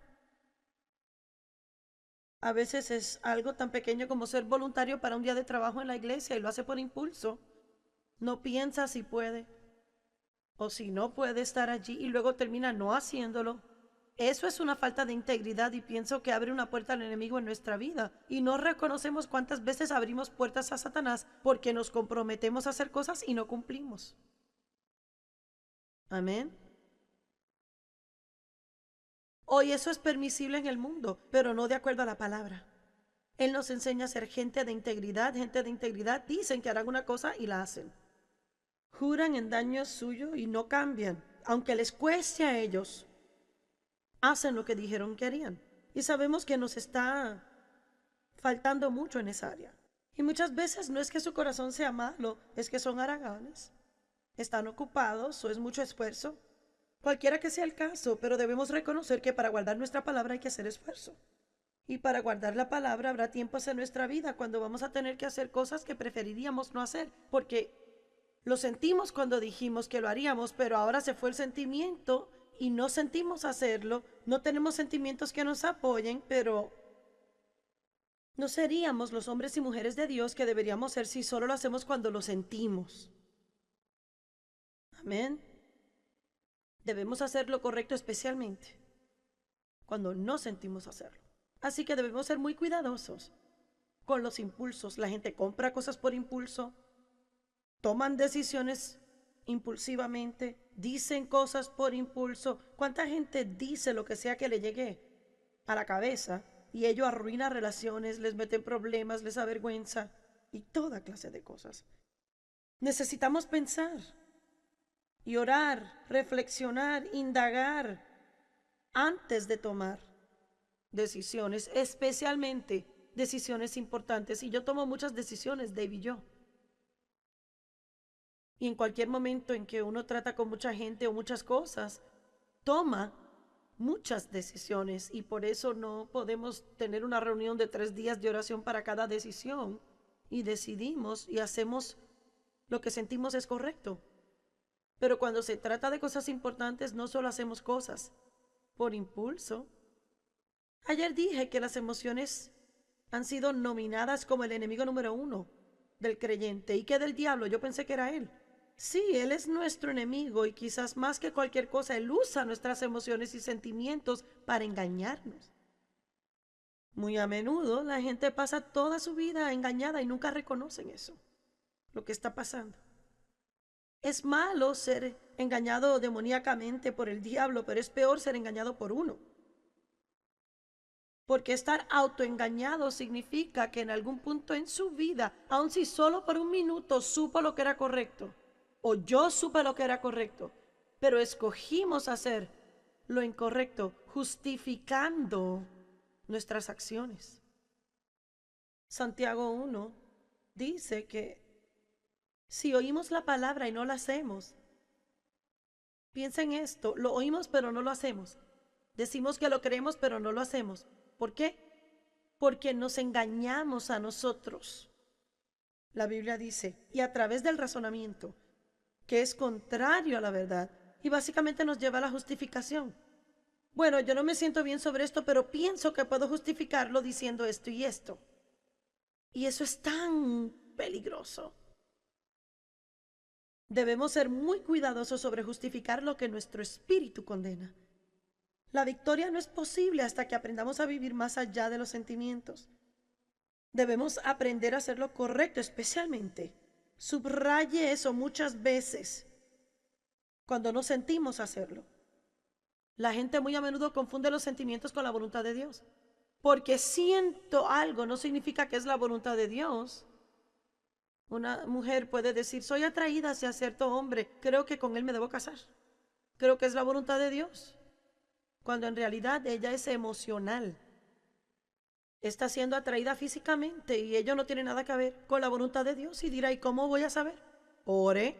A veces es algo tan pequeño como ser voluntario para un día de trabajo en la iglesia y lo hace por impulso. No piensa si puede o si no puede estar allí y luego termina no haciéndolo. Eso es una falta de integridad y pienso que abre una puerta al enemigo en nuestra vida y no reconocemos cuántas veces abrimos puertas a Satanás porque nos comprometemos a hacer cosas y no cumplimos. Amén. Hoy eso es permisible en el mundo, pero no de acuerdo a la palabra. Él nos enseña a ser gente de integridad. Gente de integridad dicen que harán una cosa y la hacen. Juran en daño suyo y no cambian. Aunque les cueste a ellos, hacen lo que dijeron que harían. Y sabemos que nos está faltando mucho en esa área. Y muchas veces no es que su corazón sea malo, es que son haraganes. Están ocupados o es mucho esfuerzo. Cualquiera que sea el caso, pero debemos reconocer que para guardar nuestra palabra hay que hacer esfuerzo. Y para guardar la palabra habrá tiempos en nuestra vida cuando vamos a tener que hacer cosas que preferiríamos no hacer, porque lo sentimos cuando dijimos que lo haríamos, pero ahora se fue el sentimiento y no sentimos hacerlo, no tenemos sentimientos que nos apoyen, pero no seríamos los hombres y mujeres de Dios que deberíamos ser si solo lo hacemos cuando lo sentimos. Amén. Debemos hacer lo correcto especialmente cuando no sentimos hacerlo. Así que debemos ser muy cuidadosos con los impulsos. La gente compra cosas por impulso, toman decisiones impulsivamente, dicen cosas por impulso. ¿Cuánta gente dice lo que sea que le llegue a la cabeza y ello arruina relaciones, les mete problemas, les avergüenza y toda clase de cosas? Necesitamos pensar y orar, reflexionar, indagar antes de tomar decisiones, especialmente decisiones importantes. Y yo tomo muchas decisiones, Dave y yo. Y en cualquier momento en que uno trata con mucha gente o muchas cosas, toma muchas decisiones y por eso no podemos tener una reunión de 3 días de oración para cada decisión y decidimos y hacemos lo que sentimos es correcto. Pero cuando se trata de cosas importantes, no solo hacemos cosas por impulso. Ayer dije que las emociones han sido nominadas como el enemigo número 1 del creyente y que del diablo. Yo pensé que era él. Sí, él es nuestro enemigo y quizás más que cualquier cosa, él usa nuestras emociones y sentimientos para engañarnos. Muy a menudo la gente pasa toda su vida engañada y nunca reconocen eso, lo que está pasando. Es malo ser engañado demoníacamente por el diablo, pero es peor ser engañado por uno. Porque estar autoengañado significa que en algún punto en su vida, aun si solo por un minuto supo lo que era correcto, o yo supe lo que era correcto, pero escogimos hacer lo incorrecto, justificando nuestras acciones. Santiago 1 dice que si oímos la palabra y no la hacemos, piensa en esto, lo oímos pero no lo hacemos. Decimos que lo creemos pero no lo hacemos. ¿Por qué? Porque nos engañamos a nosotros. La Biblia dice, y a través del razonamiento, que es contrario a la verdad, y básicamente nos lleva a la justificación. Bueno, yo no me siento bien sobre esto, pero pienso que puedo justificarlo diciendo esto y esto. Y eso es tan peligroso. Debemos ser muy cuidadosos sobre justificar lo que nuestro espíritu condena. La victoria no es posible hasta que aprendamos a vivir más allá de los sentimientos. Debemos aprender a hacer lo correcto, especialmente. Subraye eso muchas veces cuando no sentimos hacerlo. La gente muy a menudo confunde los sentimientos con la voluntad de Dios. Porque siento algo no significa que es la voluntad de Dios. Una mujer puede decir, soy atraída hacia cierto hombre, creo que con él me debo casar. Creo que es la voluntad de Dios. Cuando en realidad ella es emocional. Está siendo atraída físicamente y ello no tiene nada que ver con la voluntad de Dios. Y dirá, ¿y cómo voy a saber? Ore.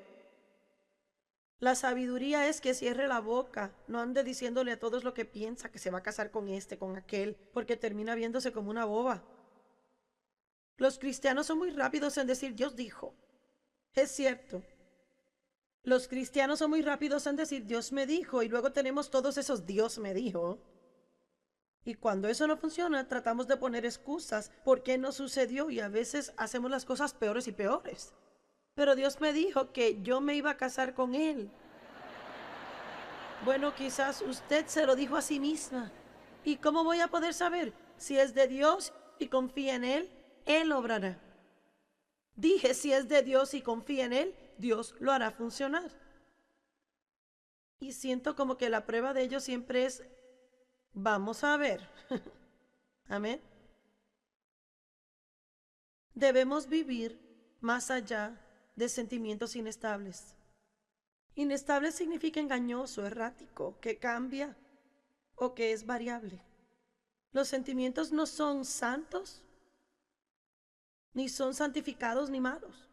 La sabiduría es que cierre la boca, no ande diciéndole a todos lo que piensa, que se va a casar con este, con aquel, porque termina viéndose como una boba. Los cristianos son muy rápidos en decir, Dios dijo. Es cierto. Los cristianos son muy rápidos en decir Dios me dijo y luego tenemos todos esos Dios me dijo. Y cuando eso no funciona, tratamos de poner excusas por qué no sucedió y a veces hacemos las cosas peores y peores. Pero Dios me dijo que yo me iba a casar con Él. Bueno, quizás usted se lo dijo a sí misma. ¿Y cómo voy a poder saber? Si es de Dios y confía en Él, Él obrará. Dije, si es de Dios y confía en Él, Dios lo hará funcionar. Y siento como que la prueba de ello siempre es, vamos a ver. Amén. Debemos vivir más allá de sentimientos inestables. Inestable significa engañoso, errático, que cambia o que es variable. Los sentimientos no son santos, ni son santificados ni malos.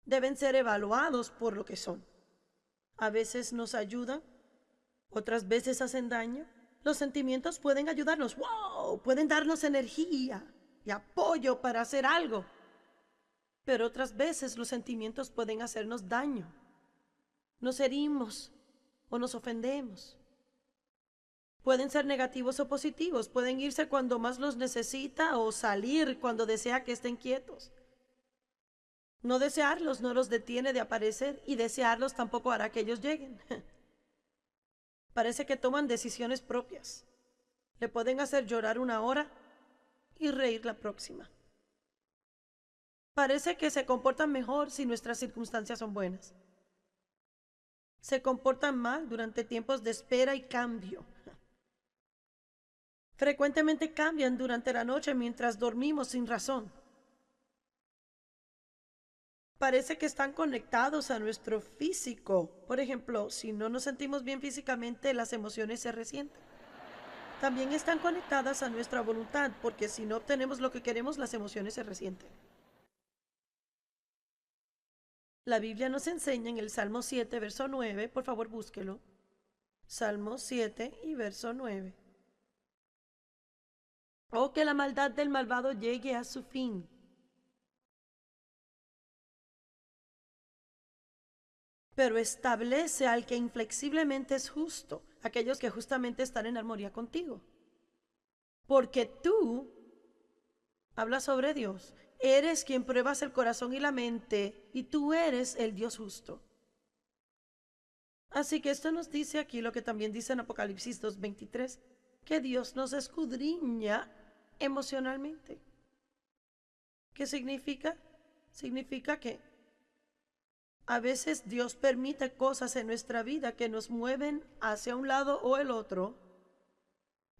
Deben ser evaluados por lo que son. A veces nos ayudan, otras veces hacen daño. Los sentimientos pueden ayudarnos, wow, pueden darnos energía y apoyo para hacer algo. Pero otras veces los sentimientos pueden hacernos daño. Nos herimos o nos ofendemos. Pueden ser negativos o positivos, pueden irse cuando más los necesita o salir cuando desea que estén quietos. No desearlos no los detiene de aparecer y desearlos tampoco hará que ellos lleguen. Parece que toman decisiones propias. Le pueden hacer llorar una hora y reír la próxima. Parece que se comportan mejor si nuestras circunstancias son buenas. Se comportan mal durante tiempos de espera y cambio. Frecuentemente cambian durante la noche mientras dormimos sin razón. Parece que están conectados a nuestro físico. Por ejemplo, si no nos sentimos bien físicamente, las emociones se resienten. También están conectadas a nuestra voluntad, porque si no obtenemos lo que queremos, las emociones se resienten. La Biblia nos enseña en el Salmo 7, verso 9, por favor búsquelo. Salmo 7 y verso 9. Oh, que la maldad del malvado llegue a su fin. Pero establece al que inflexiblemente es justo, aquellos que justamente están en armonía contigo. Porque tú, habla sobre Dios, eres quien pruebas el corazón y la mente, y tú eres el Dios justo. Así que esto nos dice aquí lo que también dice en Apocalipsis 2:23, que Dios nos escudriña emocionalmente. ¿Qué significa? Significa que a veces Dios permite cosas en nuestra vida que nos mueven hacia un lado o el otro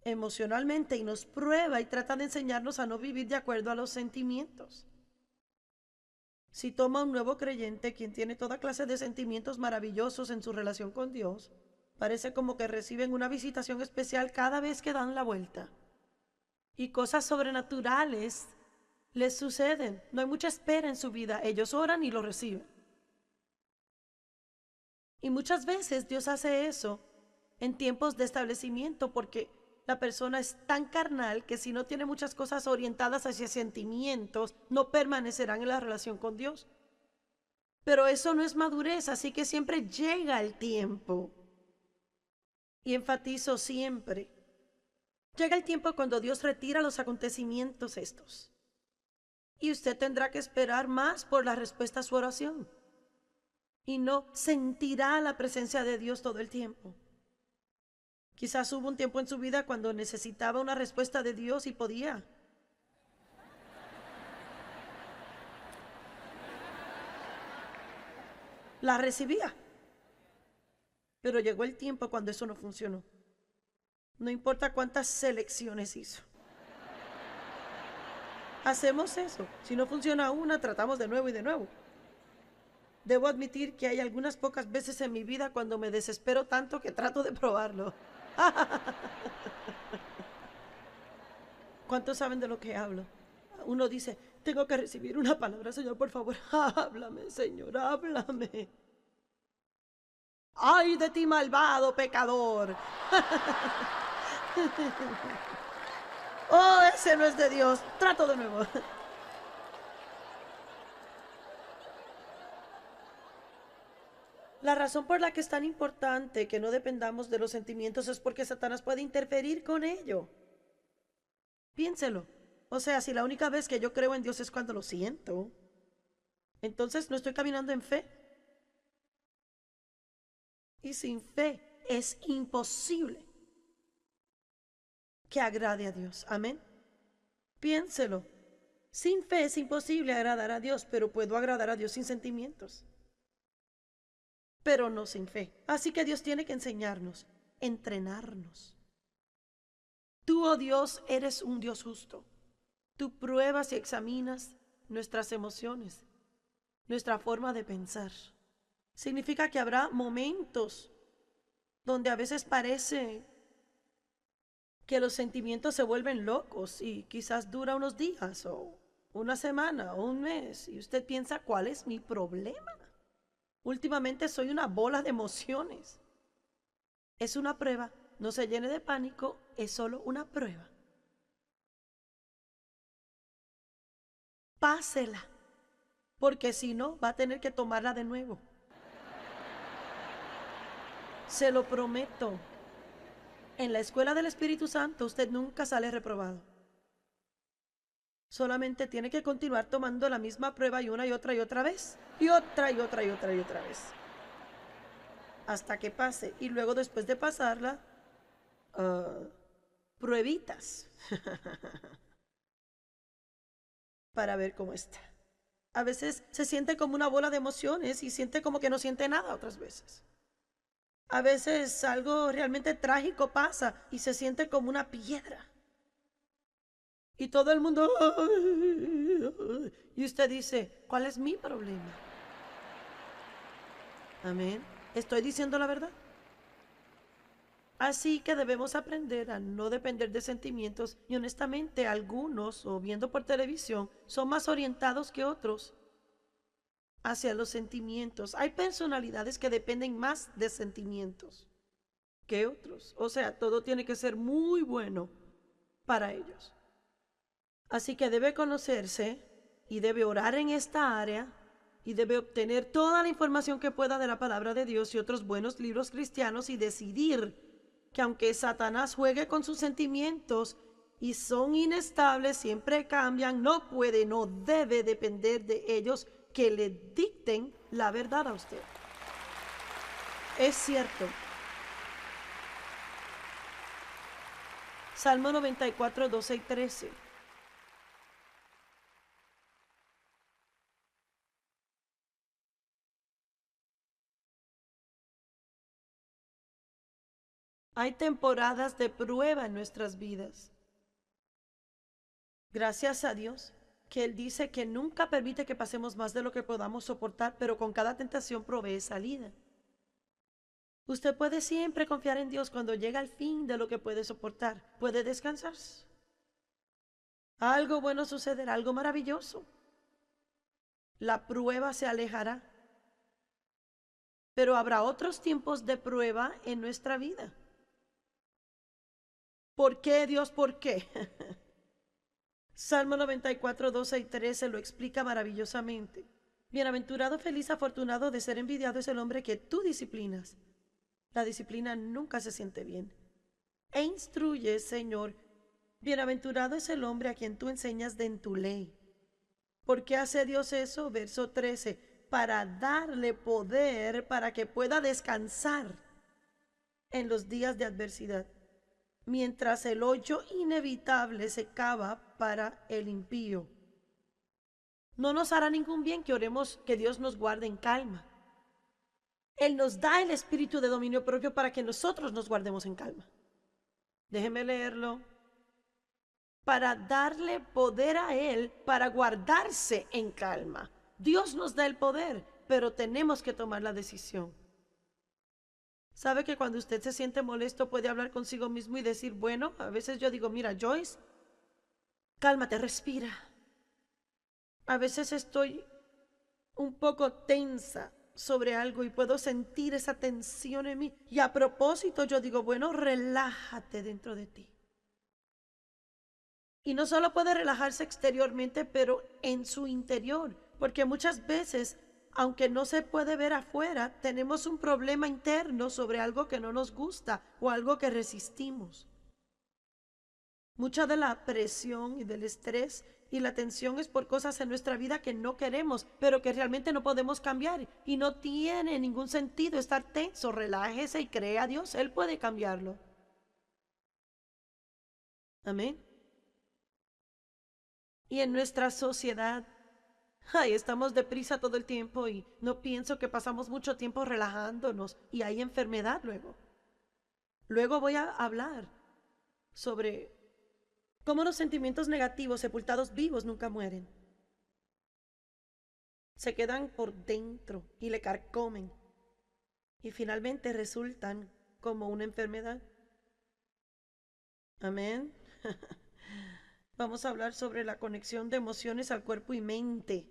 emocionalmente y nos prueba y trata de enseñarnos a no vivir de acuerdo a los sentimientos. Si toma un nuevo creyente, quien tiene toda clase de sentimientos maravillosos en su relación con Dios, parece como que reciben una visitación especial cada vez que dan la vuelta. Y cosas sobrenaturales les suceden. No hay mucha espera en su vida. Ellos oran y lo reciben. Y muchas veces Dios hace eso en tiempos de establecimiento porque la persona es tan carnal que si no tiene muchas cosas orientadas hacia sentimientos, no permanecerán en la relación con Dios. Pero eso no es madurez, así que siempre llega el tiempo. Y enfatizo siempre. Llega el tiempo cuando Dios retira los acontecimientos estos. Y usted tendrá que esperar más por la respuesta a su oración. Y no sentirá la presencia de Dios todo el tiempo. Quizás hubo un tiempo en su vida cuando necesitaba una respuesta de Dios y podía. La recibía. Pero llegó el tiempo cuando eso no funcionó. No importa cuántas selecciones hizo. Hacemos eso. Si no funciona una, tratamos de nuevo y de nuevo. Debo admitir que hay algunas pocas veces en mi vida cuando me desespero tanto que trato de probarlo. ¿Cuántos saben de lo que hablo? Uno dice, tengo que recibir una palabra, Señor, por favor, háblame, Señor, háblame. ¡Ay de ti, malvado pecador! Oh, ese no es de Dios. Trato de nuevo. La razón por la que es tan importante que no dependamos de los sentimientos es porque Satanás puede interferir con ello. Piénselo. O sea, si la única vez que yo creo en Dios es cuando lo siento, entonces no estoy caminando en fe. Y sin fe es imposible que agrade a Dios. Amén. Piénselo. Sin fe es imposible agradar a Dios, pero puedo agradar a Dios sin sentimientos. Pero no sin fe. Así que Dios tiene que enseñarnos, entrenarnos. Tú, oh Dios, eres un Dios justo. Tú pruebas y examinas nuestras emociones, nuestra forma de pensar. Significa que habrá momentos donde a veces parece que los sentimientos se vuelven locos y quizás dura unos días o una semana o un mes y usted piensa, ¿cuál es mi problema? Últimamente soy una bola de emociones. Es una prueba, no se llene de pánico, es solo una prueba. Pásela, porque si no, va a tener que tomarla de nuevo. Se lo prometo. En la escuela del Espíritu Santo usted nunca sale reprobado. Solamente tiene que continuar tomando la misma prueba y una y otra vez. Y otra y otra y otra y otra vez. Hasta que pase. Y luego después de pasarla, pruebitas. Para ver cómo está. A veces se siente como una bola de emociones y siente como que no siente nada otras veces. A veces algo realmente trágico pasa y se siente como una piedra. Y todo el mundo... Y usted dice, ¿cuál es mi problema? Amén. ¿Estoy diciendo la verdad? Así que debemos aprender a no depender de sentimientos y honestamente algunos, o viendo por televisión, son más orientados que otros hacia los sentimientos. Hay personalidades que dependen más de sentimientos que otros. O sea, todo tiene que ser muy bueno para ellos. Así que debe conocerse y debe orar en esta área y debe obtener toda la información que pueda de la palabra de Dios y otros buenos libros cristianos y decidir que aunque Satanás juegue con sus sentimientos y son inestables, siempre cambian, no puede, no debe depender de ellos que le dicten la verdad a usted. Es cierto. Salmo 94, 12 y 13. Hay temporadas de prueba en nuestras vidas. Gracias a Dios que Él dice que nunca permite que pasemos más de lo que podamos soportar, pero con cada tentación provee salida. Usted puede siempre confiar en Dios cuando llega al fin de lo que puede soportar. Puede descansar. Algo bueno sucederá, algo maravilloso. La prueba se alejará. Pero habrá otros tiempos de prueba en nuestra vida. ¿Por qué, Dios? ¿Por qué? Salmo 94, 12 y 13 lo explica maravillosamente. Bienaventurado, feliz, afortunado, de ser envidiado es el hombre que tú disciplinas. La disciplina nunca se siente bien. E instruye, Señor. Bienaventurado es el hombre a quien tú enseñas de en tu ley. ¿Por qué hace Dios eso? Verso 13. Para darle poder para que pueda descansar en los días de adversidad, mientras el hoyo inevitable se cava para el impío. No nos hará ningún bien que oremos que Dios nos guarde en calma. Él nos da el espíritu de dominio propio para que nosotros nos guardemos en calma. Déjeme leerlo. Para darle poder a Él para guardarse en calma. Dios nos da el poder, pero tenemos que tomar la decisión. ¿Sabe que cuando usted se siente molesto puede hablar consigo mismo y decir, bueno, a veces yo digo, mira, Joyce, cálmate, respira. A veces estoy un poco tensa sobre algo y puedo sentir esa tensión en mí. Y a propósito yo digo, bueno, relájate dentro de ti. Y no solo puede relajarse exteriormente, pero en su interior, porque muchas veces aunque no se puede ver afuera, tenemos un problema interno sobre algo que no nos gusta o algo que resistimos. Mucha de la presión y del estrés y la tensión es por cosas en nuestra vida que no queremos, pero que realmente no podemos cambiar. Y no tiene ningún sentido estar tenso. Relájese y cree a Dios. Él puede cambiarlo. Amén. Y en nuestra sociedad, ay, estamos deprisa todo el tiempo y no pienso que pasamos mucho tiempo relajándonos y hay enfermedad luego. Luego voy a hablar sobre cómo los sentimientos negativos sepultados vivos nunca mueren. Se quedan por dentro y le carcomen y finalmente resultan como una enfermedad. Amén. Vamos a hablar sobre la conexión de emociones al cuerpo y mente.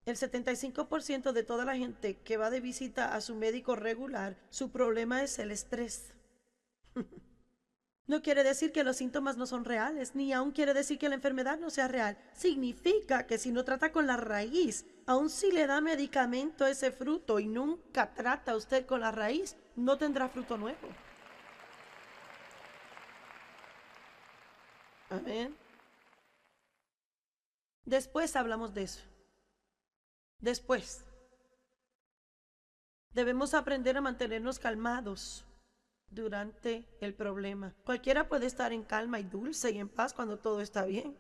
El 75% de toda la gente que va de visita a su médico regular, su problema es el estrés. No quiere decir que los síntomas no son reales, ni aún quiere decir que la enfermedad no sea real. Significa que si no trata con la raíz, aun si le da medicamento a ese fruto y nunca trata usted con la raíz, no tendrá fruto nuevo. Amén. Después hablamos de eso. Después. Debemos aprender a mantenernos calmados durante el problema. Cualquiera puede estar en calma y dulce y en paz cuando todo está bien.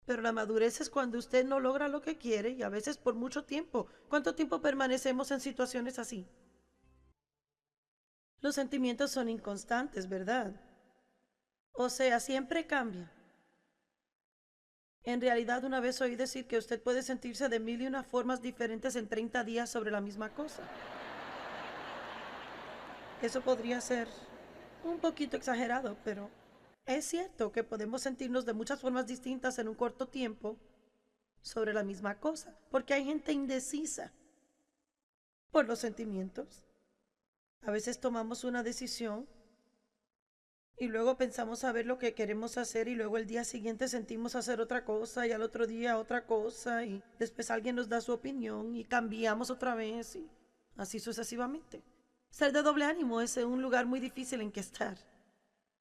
Pero la madurez es cuando usted no logra lo que quiere y a veces por mucho tiempo. ¿Cuánto tiempo permanecemos en situaciones así? Los sentimientos son inconstantes, ¿verdad? O sea, siempre cambian. En realidad, una vez oí decir que usted puede sentirse de 1000 y una formas diferentes en 30 días sobre la misma cosa. Eso podría ser un poquito exagerado, pero es cierto que podemos sentirnos de muchas formas distintas en un corto tiempo sobre la misma cosa, porque hay gente indecisa por los sentimientos. A veces tomamos una decisión y luego pensamos saber lo que queremos hacer y luego el día siguiente sentimos hacer otra cosa y al otro día otra cosa y después alguien nos da su opinión y cambiamos otra vez y así sucesivamente. Ser de doble ánimo es un lugar muy difícil en que estar.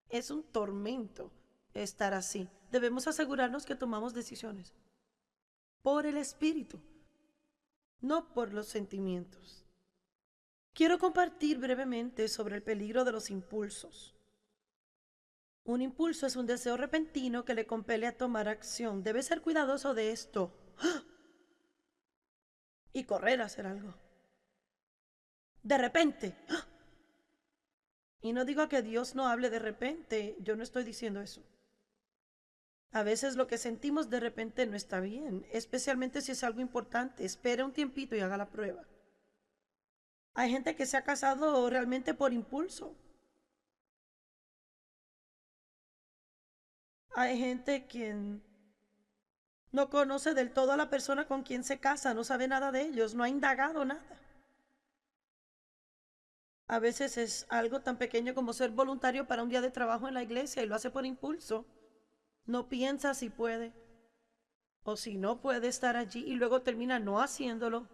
Es un tormento estar así. Debemos asegurarnos que tomamos decisiones por el espíritu, no por los sentimientos. Quiero compartir brevemente sobre el peligro de los impulsos. Un impulso es un deseo repentino que le compele a tomar acción. Debe ser cuidadoso de esto y correr a hacer algo. De repente. Y no digo que Dios no hable de repente, yo no estoy diciendo eso. A veces lo que sentimos de repente no está bien, especialmente si es algo importante. Espere un tiempito y haga la prueba. Hay gente que se ha casado realmente por impulso. Hay gente quien no conoce del todo a la persona con quien se casa, no sabe nada de ellos, no ha indagado nada. A veces es algo tan pequeño como ser voluntario para un día de trabajo en la iglesia y lo hace por impulso. No piensa si puede o si no puede estar allí y luego termina no haciéndolo.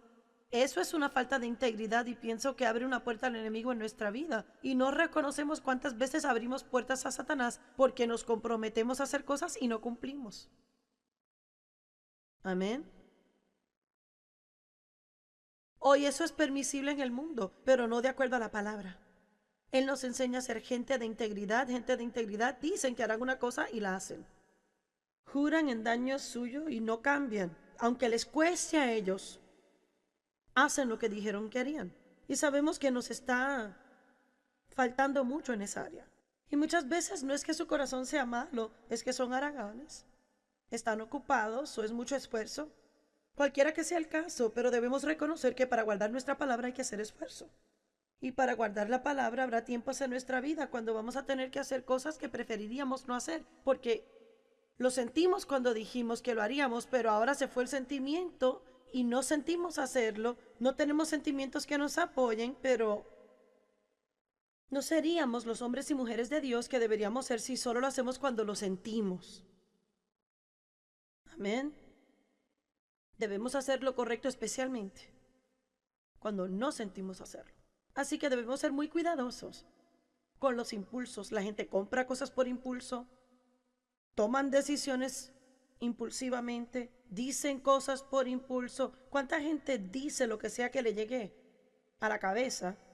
Eso es una falta de integridad y pienso que abre una puerta al enemigo en nuestra vida y no reconocemos cuántas veces abrimos puertas a Satanás porque nos comprometemos a hacer cosas y no cumplimos. Amén. Hoy eso es permisible en el mundo, pero no de acuerdo a la palabra. Él nos enseña a ser gente de integridad. Gente de integridad dicen que harán una cosa y la hacen. Juran en daño suyo y no cambian. Aunque les cueste a ellos, hacen lo que dijeron que harían. Y sabemos que nos está faltando mucho en esa área. Y muchas veces no es que su corazón sea malo, es que son haraganes. Están ocupados o es mucho esfuerzo. Cualquiera que sea el caso, pero debemos reconocer que para guardar nuestra palabra hay que hacer esfuerzo. Y para guardar la palabra habrá tiempos en nuestra vida cuando vamos a tener que hacer cosas que preferiríamos no hacer, porque lo sentimos cuando dijimos que lo haríamos, pero ahora se fue el sentimiento y no sentimos hacerlo. No tenemos sentimientos que nos apoyen, pero no seríamos los hombres y mujeres de Dios que deberíamos ser si solo lo hacemos cuando lo sentimos. Amén. Debemos hacer lo correcto especialmente cuando no sentimos hacerlo. Así que debemos ser muy cuidadosos con los impulsos. La gente compra cosas por impulso, toman decisiones impulsivamente, dicen cosas por impulso. ¿Cuánta gente dice lo que sea que le llegue a la cabeza